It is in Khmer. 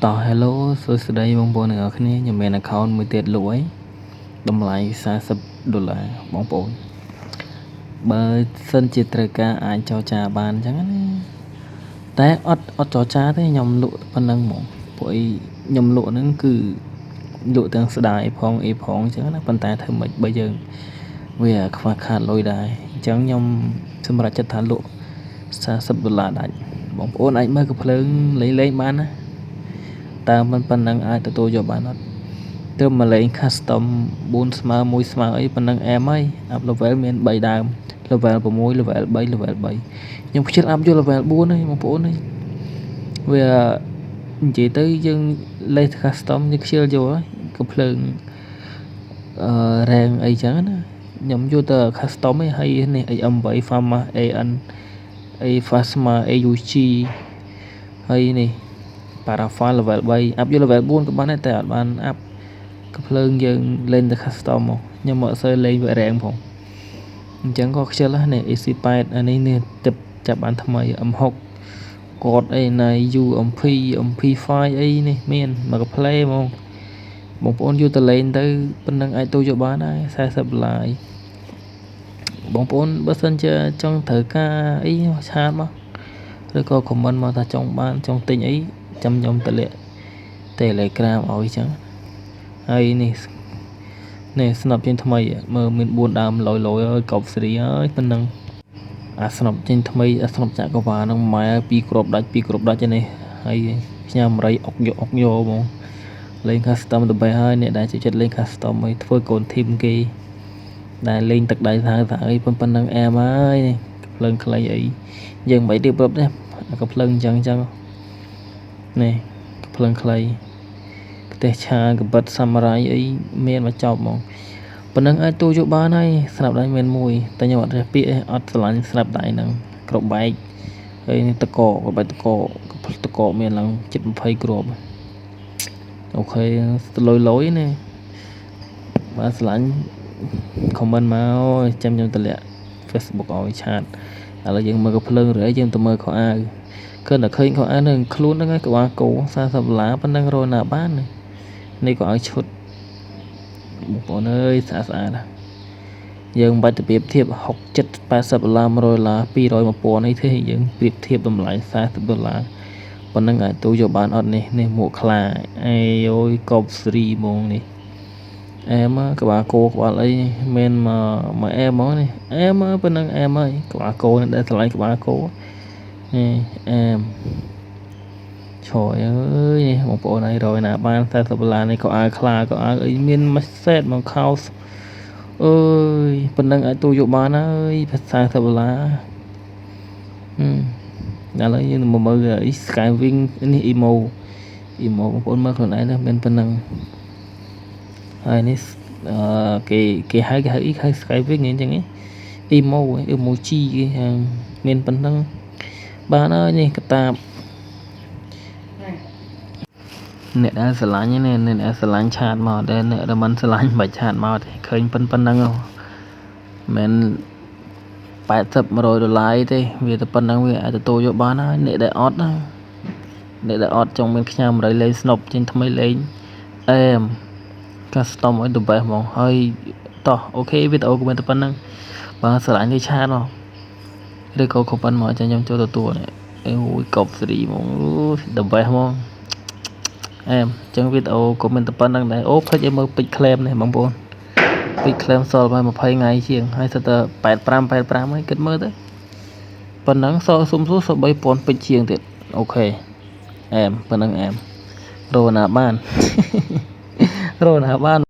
តោះ Hello សួស្តីបងប្អូនទាំងអស់គ្នាខ្ញុំមាន account មួយទៀតលក់ហើយតម្លៃ$40បងប្អូនបើសិនជាត្រូវការអាចចរចាបានអញ្ចឹងណាតែអត់ចរចាទេខ្ញុំលក់ប៉ុណ្ណឹងហ្មងព្រោះអីខ្ញុំលក់ហ្នឹងគឺលក់ទាំងស្ដាយផងអីផងអញ្ចឹងណាប៉ុន្តែធ្វើម៉េចបើយើងវាខ្វះខាតលុយដែរអញ្ចឹងខ្ញុំសម្រេចចិត្តថាលក់$40ដាច់បងប្អូនអាចមើលកាភ្លើងលេងបានណាតើមិនប៉ុណ្ណឹងអាចទទួលយកបានអត់ទើបមកលេង custom 4ស្មើ1ស្មើអីប៉ុណ្ណឹងអែមហើយ up level មាន3ដើម level 6 level 3 level 3ខ្ញុំខ្ជិល up យក level 4ហើយបងប្អូនហើយវានិយាយទៅយើងលេង custom យើងខ្ជិលយកហើយកាភ្លើងrang អីចឹងណាខ្ញុំយកទៅ custom ឯងហើយនេះ AM8 Fama AN អី Fasma AUG ហើយនេះParaffin level 3 up យក level 4ក៏បានដែរតែអត់បាន up កាភ្លើងយើងលេងតែ custom មកខ្ញុំអត់សូវលេងវា rang ផងអញ្ចឹងក៏ខ្ជិលដែរនេះ AC8 អានេះនេះទឹកចាប់បានថ្មី M6 គាត់អីណៃ UMP MP5 អីនេះមានមកកាផ្លេហ្មងបងប្អូនយកទៅលេងទៅប៉ុណ្ណឹងអាចទទួលយកបានដែរ$40បងប្អូនបើសិនជាចង់ត្រូវការអីឆាតមកឬក៏ comment មកថាចង់បានចង់ទិញអីចាំខ្ញុំទៅលាក់ Telegram ឲ្យចឹងហើយនេះស្នប់ចេញថ្មីមើលមាន4ដើមលយហើយកប់សេរីហើយប៉ុណ្ណឹងអាស្នប់ចេញថ្មីអាស្នប់ចាក់កវ៉ាហ្នឹងម៉ែ2គ្រាប់ដាច់ឯនេះហើយខ្ញុំរៃអុកយកហ្មងលេង custom ទៅបែរហើយអ្នកដែលចូលចិត្តលេង custom ឲ្យធ្វើកូន team គេដែលលេងទឹកដៃថាអីប៉ុណ្ណឹងអែមហើយភ្លើងខ្លីអីយើងមិនរៀបរាប់ទេក៏ភ្លើងអញ្ចឹងនេះភ្លើងខ្លីផ្ទះឆាកបិតសាមរ៉ាយអីមានមកចប់ហ្មងប៉ុណ្ណឹងអាចទូយកបានហើយស្រាប់ដៃមានមួយតែខ្ញុំអត់រះពាក្យអត់ស្រឡាញ់ស្រាប់ដៃហ្នឹងក្របបែកហើយនេះតកក្បាច់តកមានឡើងជិត20គ្រាប់អូខេលយនេះបើស្រឡាញ់ comment មកចាំខ្ញុំតម្លាក់ Facebook ឲ្យឆាតឥឡូវយើងមើលកាភ្លើងឬអីយើងទៅមើលខោអាវគឺតែឃើញខោអាវនឹងខ្លួនហ្នឹងឯងក្បាលគោ$40ប៉ុណ្ណឹងរកណាបាននេះក៏ឲ្យឈុតបងប្អូនអើយស្អាតយើងមិនបាច់ទៅប្រៀបធៀប60 70 $80 $100 200 1000អីទេយើងប្រៀបធៀបតម្លៃ$40ប៉ុណ្ណឹងអាចទូយកបានអត់នេះមួកខ្លាអេយកប់ស្រីហ្មងនេះអែមក្បាលគោក្បាលអីមានមកអែមហ្មងនេះអែមប៉ុណ្ណឹងអែមហើយក្បាលគោនេះដែលឆ្លៃក្បាលគោនេះអែមឆយអើយនេះបងប្អូនឲ្យរយណាបាន$40នេះក៏អាវខ្លាក៏អាវអីមានមួយសេតមកខោសអើយប៉ុណ្ណឹងអាចទូយកបានហើយ$40ឥឡូវយើងមកមើលអី Skywing នេះ emo បងប្អូនមើលខ្លួនឯងមានប៉ុណ្ណឹងហើយនេះគេហៅ Skywing អញ្ចឹងemoji គេមានប៉ុណ្ណឹងបានហើយនេះកតាបអ្នកដែលស្រឡាញ់នេះអ្នកដែលស្រឡាញ់ឆាតមកដែលអ្នកដែលមិនស្រឡាញ់មិនឆាតមកទេឃើញប៉ុណ្ណឹងមិន$80 $100ទេវាតែប៉ុណ្ណឹងវាអាចទទួលយកបានហើយអ្នកដែលអត់ចង់មានខ្ញាំរៃលេងស្នុបចេញថ្មីលេងអែម custom ឲ្យ the best ហ្មងហើយតោះអូខេវីដេអូក៏មានតែប៉ុណ្ណឹងបើស្រឡាញ់នេះឆាតមកឬក៏ comment មកចាំខ្ញុំចូលទទួលនេះអូយកប់សេរីហ្មង the best ហ្មងអែមចឹងវីដេអូក៏មានតែប៉ុណ្្នឹងដែរអូភ្លេចឲ្យមើលពេច claim នេះបងប្អូនពេច claim សល់មក20ថ្ងៃជាងហើយសិតតែ85ហើយគិតមើលទៅប៉ុណ្ណឹងសុំសួរ3000ពេចជាងទៀតអូខេអែមប៉ុណ្ណឹងអែមរកណាបាន